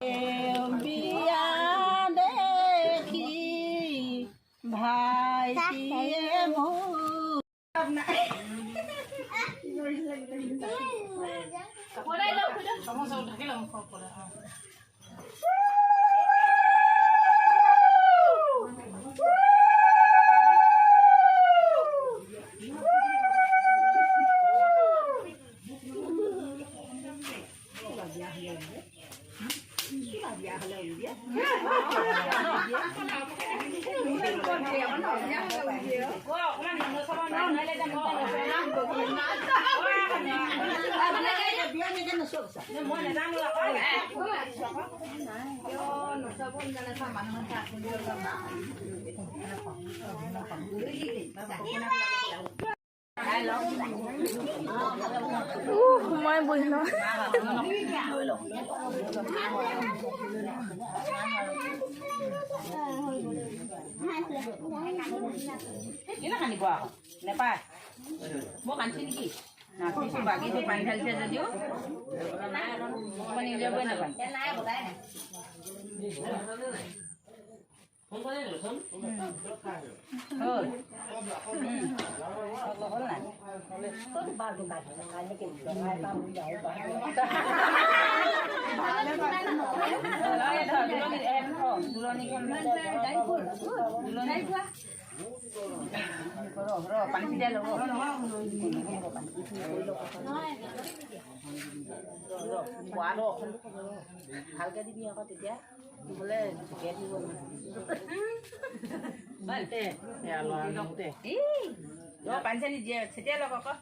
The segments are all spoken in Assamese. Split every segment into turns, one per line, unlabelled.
বিয়া দেখি ভাইটিয়ে
মই বহি লওঁ
কান্দিব আকৌ নেপায় মই কান্দিছে নেকি নাচিছো বাকীটো পানী ঢালিছে যদিও উলিয়াবই নাপায় পানী সিজাই ল'ব ভালকে দিবি আকৌ তেতিয়া বোলে ঠিকে দিব পানী চানী দিয়ে ছেটিয়াই লওক আকৌ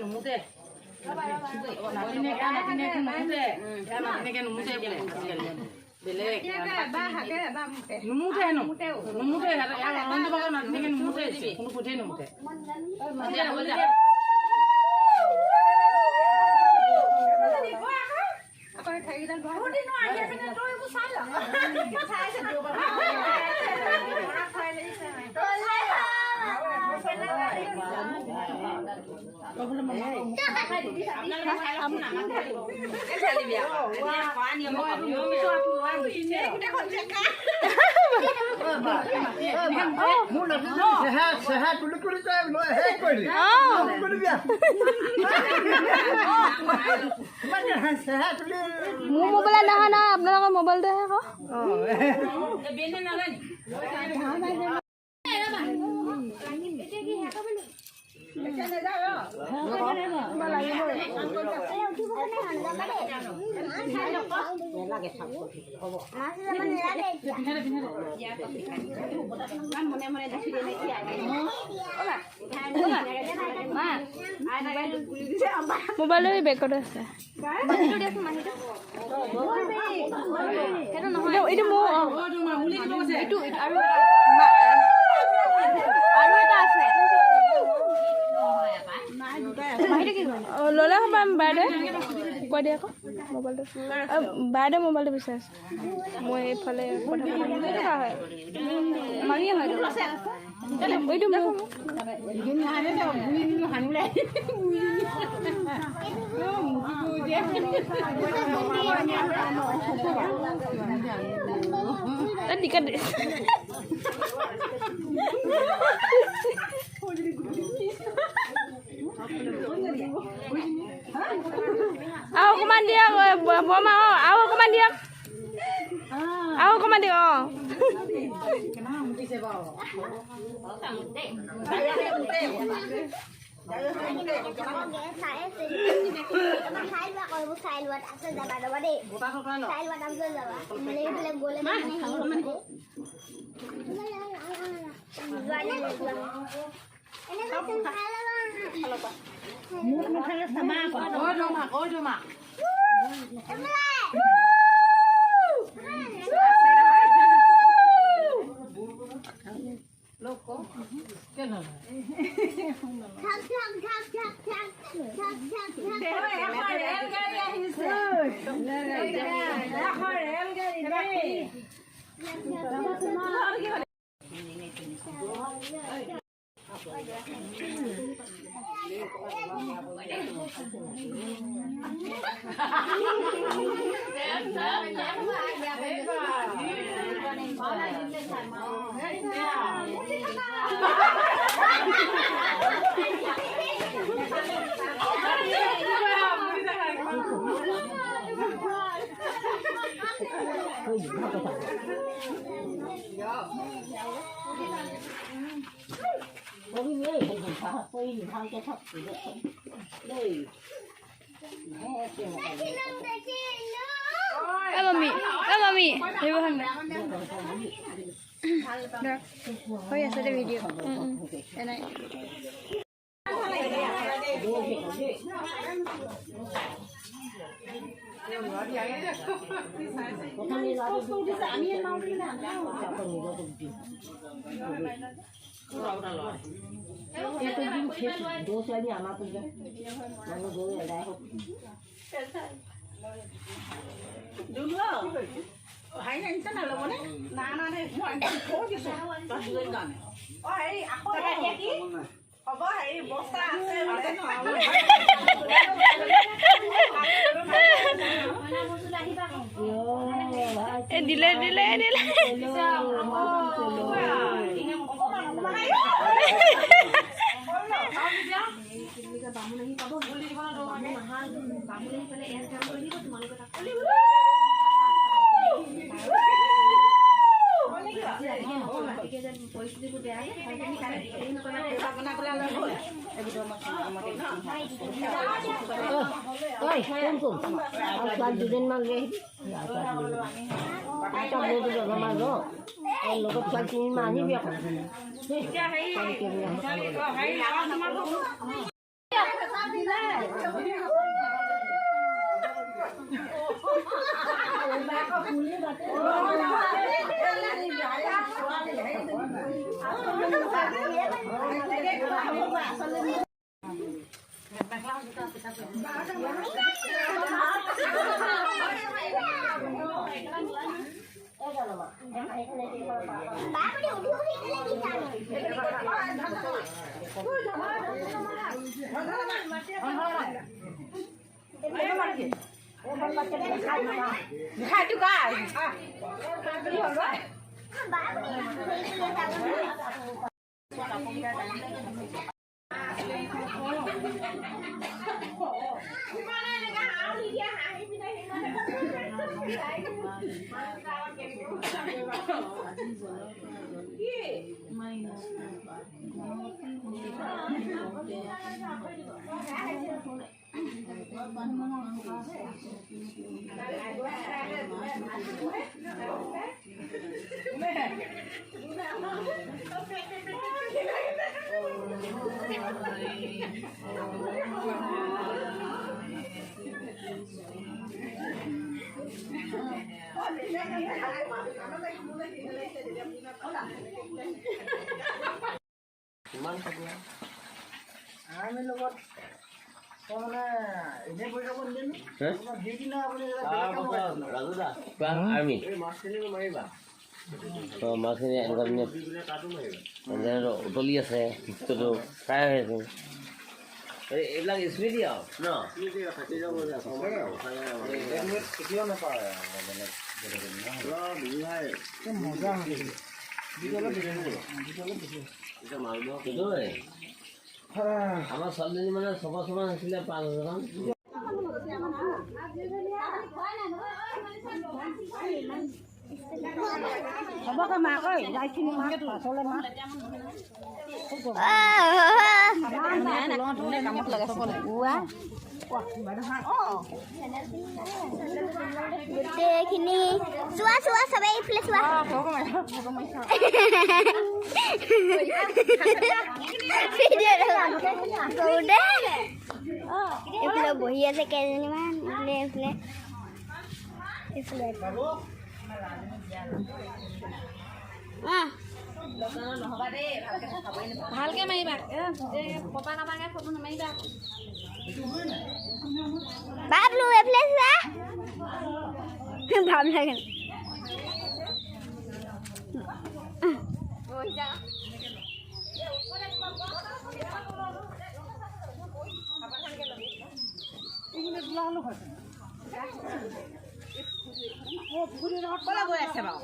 নুমুতে বেলেগ নুমুতে নুমুতে নুমুতে কোনো কোঠেই নুমুতে
মোৰ মোবাইলত নহয় নহয় আপোনালোকৰ মোবাইলটোহে আকৌ মোবাইলৰ বেগত আছে এইটো মোৰ আৰু এটা আছে ল'লে হ'ব বাইদেউ কৈ দিয়ে আকৌ মোবাইলটো বাইদেউ মোবাইলটো বিচাৰিছে মই এইফালে কথা পাতিম হয় মাৰিয়ে হয় এইটো টিকেট আৰু অকণমান দিয়ক বৰমা আৰু অকণমান দিয়ক আৰু অকণমান দিয়ক mami, ibu hendak. Oh ya, sudah video. Enak. Dile.
মাছখিনি উতলি আছে, ফ্ৰাই হৈ আছে। এইবিলাক স্মৃতি আৰু ন আমাৰ ছোৱালীজনী মানে 6 বছৰমান হৈছিলে 5 বছৰমান।
হ'বকে মাক ঐ যাইখিনি মাক পাছলে মাক কামত লগাইছে
গোটেইখিনি চোৱা চবেই এইফালে চোৱা এইফালে বহি আছে কেইজনীমান এইফালে
ভালকে মাৰিবা পপা নাপাকে ফটো নামাৰিবা
বাবলু এইফালে চোৱা ভাল লাগে
বলা গৈ আছে বাৰু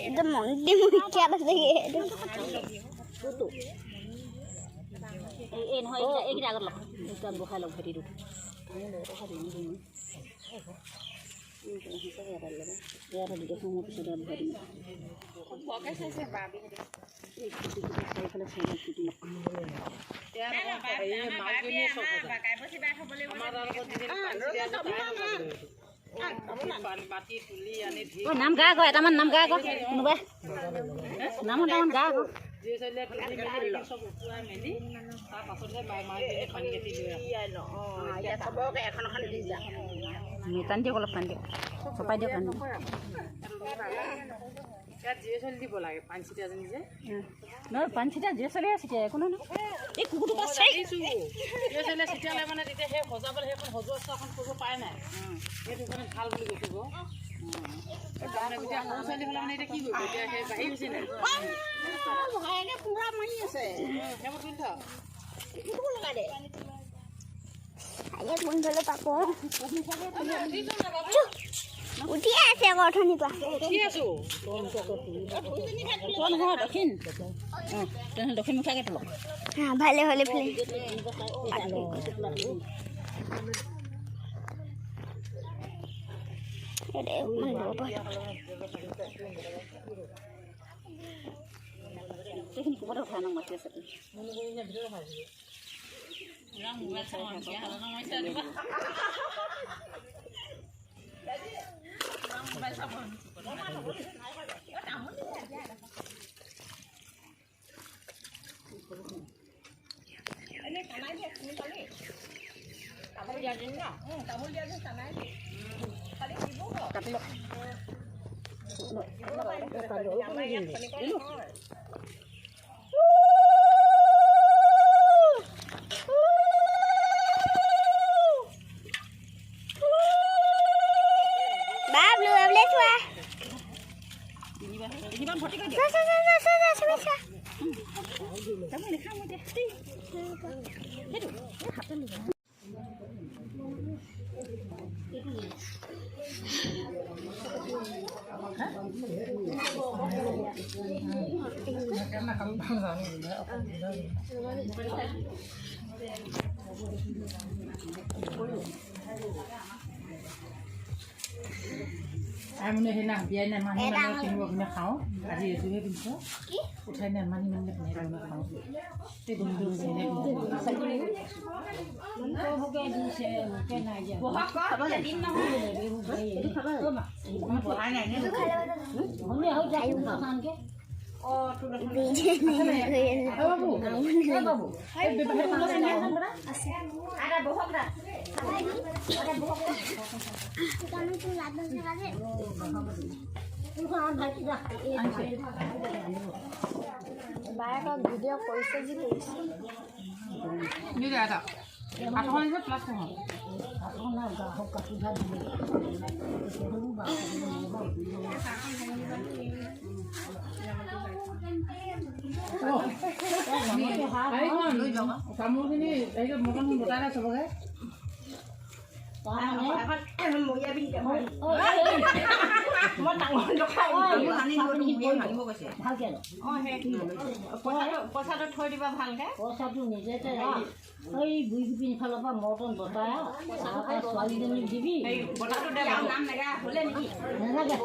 itu mungkin apa sih itu
নহয় এইকেইটা আগত লওক একদম বহাই লওক ভেটিটো নাম গা আকৌ এটামান নাম গা আকৌ কোনোবাই নাম এটামান গা আকৌ টান দিয়ক অলপ টান দিয়ক চপাই দিয়ক টান নহয় পানচিটা জিয়ে চলি আছে একো নহয় এই কুকুৰটো চিটিয়ালে মানে তেতিয়া সেই সজাবলৈ সেইখন সজোৱা এখন কৰিব পাৰে নাই সেইটো কাৰণে ভাল বুলি কৈছোঁ
উঠি আছে অৰ্থনি পৰা
দক্ষিণ মুখাকে তোলক
ভালে হলে
Amune hena biar nan mani mana tunggu kena kau, hari itu he pintu, utai nan mani mana kena kena kau, te dundu sini. Mana hoga di sini kena aja. Apa jadi nak? Itu apa? Apa hanya ni? Mana hoga jadi makan ke? Oh, tu dah. Apa bu? Apa bu? Hai, beberapa orang ni kan berapa? Ada bohong dah. Ada bohong.
Kamu tu ladang sekali.
বায়ে আকৌ ভিডিঅ' কৰিছে যি কৰিছে
তামোলখিনি মটন গোটাই নাই চবকে
পইচাটো থৈ দিবা ভালকে পইচাটো নিজে এই বুঢ়ী গোপিনী ফালৰ পৰা মৰ্টন বটাই ছোৱালীজনীক দিবি নেলাগে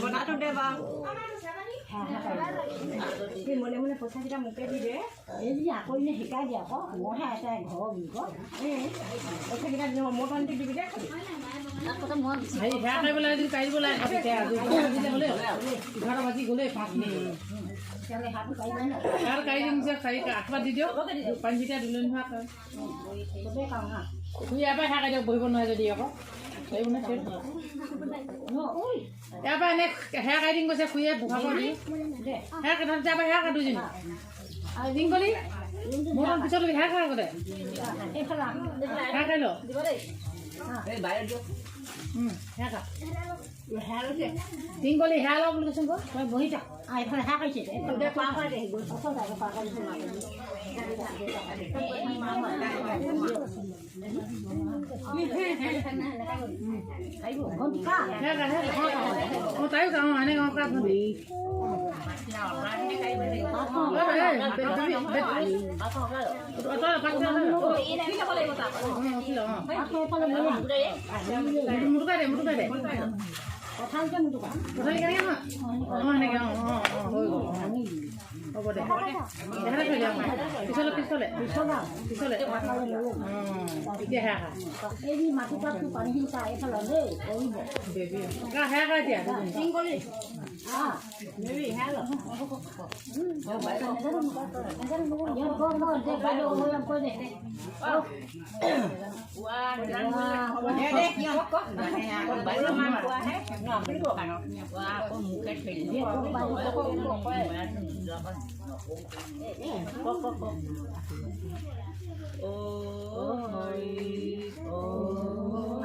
বনাটো দে বাৰু মনে মনে পইচাকেইটা মোকে দি দে এই যে আকৌ এনে শিকাই দিয়া আকৌ মইহে আছে ঘৰৰ বুলি কয় পইচাকেইটা মটন দি দিবি দে
সেয়া কৰিবলৈ যদি কাঢ়িব লাগে হ'লে 11 বাজি গ'লে 5 মিনিট আৰু কাঢ়ি দিম যে 8 দি দিয়ক পানীকেইটা দিলে নহয় তুমি ইয়াৰ পৰা সেয়া দিয়ক বহিব নোৱাৰে যদি আকৌ ইয়াৰ পৰা এনে সেয়া কাঢ়ি দিম কৈছে খুৰীয়ে বুঢ়াব দি সেয়া কাটি তাৰপৰা সেয়া কাটো যেনি দিম গলি মোৰ পিছত সেয়া খাই আগতে সেয়া খাই ল টিংগলি হেয়া লওঁ বুলি কৈছোন তই বহি থাক এইফালে হেয়া কৈছে তাইও গাওঁ এনে গাওঁ কা
কথালকে মুটুকা
হ'ব দে পিছলে পিছলে পিছলে এতিয়া সেয়া খা
এই মাটিপাতটো পানীখিনি পাই এইফালে দেই কৰিব
সেয়া খা এতিয়া
Oh,